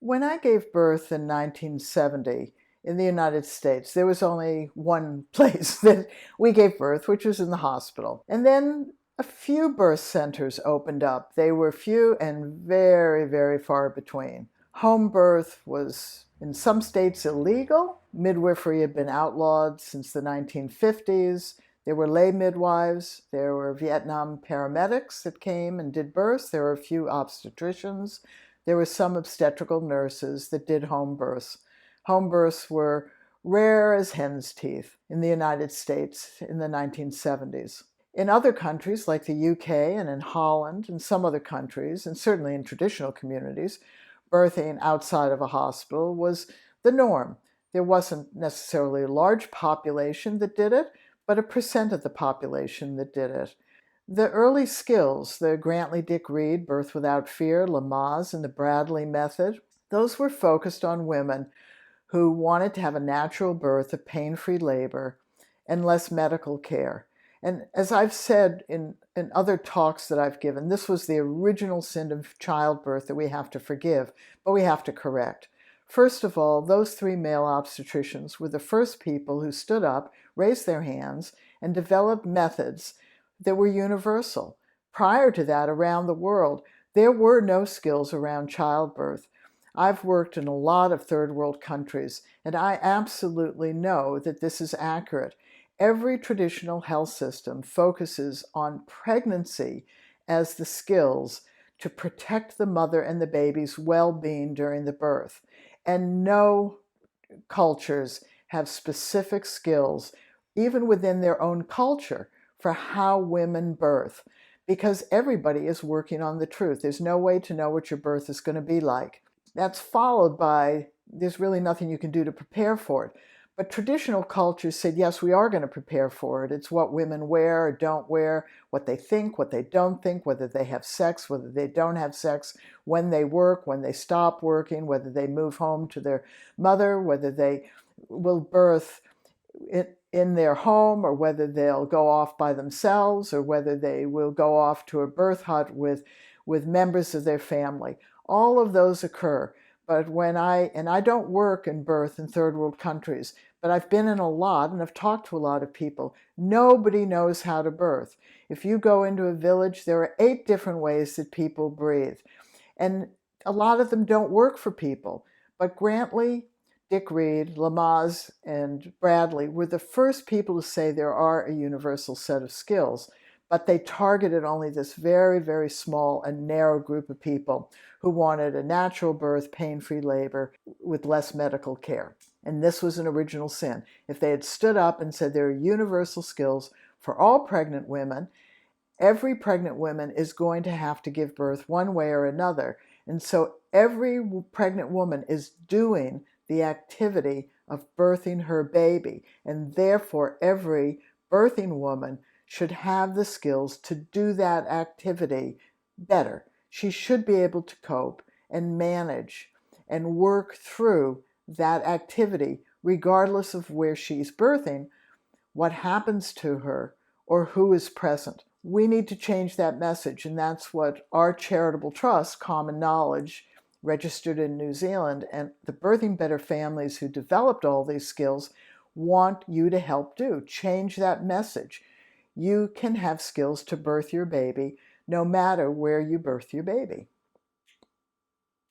When I gave birth in 1970 in the United States, there was only one place that we gave birth, which was in the hospital. And then a few birth centers opened up. They were few and very, very far between. Home birth was in some states illegal. Midwifery had been outlawed since the 1950s. There were lay midwives. There were Vietnam paramedics that came and did births. There were a few obstetricians. There were some obstetrical nurses that did home births. Home births were rare as hen's teeth in the United States in the 1970s. In other countries like the UK and in Holland and some other countries, and certainly in traditional communities, birthing outside of a hospital was the norm. There wasn't necessarily a large population that did it, but a percent of the population that did it. The early skills, the Grantley-Dick Reed, Birth Without Fear, Lamaze, and the Bradley method, those were focused on women who wanted to have a natural birth, a pain-free labor, and less medical care. And as I've said in other talks that I've given, this was the original sin of childbirth that we have to forgive, but we have to correct. First of all, those three male obstetricians were the first people who stood up, raised their hands, and developed methods that were universal. Prior to that, around the world, there were no skills around childbirth. I've worked in a lot of third world countries, and I absolutely know that this is accurate. Every traditional health system focuses on pregnancy as the skills to protect the mother and the baby's well-being during the birth. And no cultures have specific skills, even within their own culture, for how women birth, because everybody is working on the truth. There's no way to know what your birth is going to be like. That's followed by, there's really nothing you can do to prepare for it. But traditional cultures said, yes, we are going to prepare for it. It's what women wear or don't wear, what they think, what they don't think, whether they have sex, whether they don't have sex, when they work, when they stop working, whether they move home to their mother, whether they will birth in their home, or whether they'll go off by themselves, or whether they will go off to a birth hut with members of their family. All of those occur. But I don't work in birth in third world countries, but I've been in a lot and I've talked to a lot of people. Nobody knows how to birth. If you go into a village, there are 8 different ways that people breathe. And a lot of them don't work for people. But Grantley, Dick Reed, Lamaze, and Bradley were the first people to say there are a universal set of skills, but they targeted only this very, very small and narrow group of people who wanted a natural birth, pain-free labor with less medical care. And this was an original sin. If they had stood up and said there are universal skills for all pregnant women, every pregnant woman is going to have to give birth one way or another. And so every pregnant woman is doing the activity of birthing her baby. And therefore, every birthing woman should have the skills to do that activity better. She should be able to cope and manage and work through that activity, regardless of where she's birthing, what happens to her, or who is present. We need to change that message, and that's what our charitable trust, Common Knowledge, registered in New Zealand, and the Birthing Better families who developed all these skills want you to help do. Change that message. You can have skills to birth your baby no matter where you birth your baby.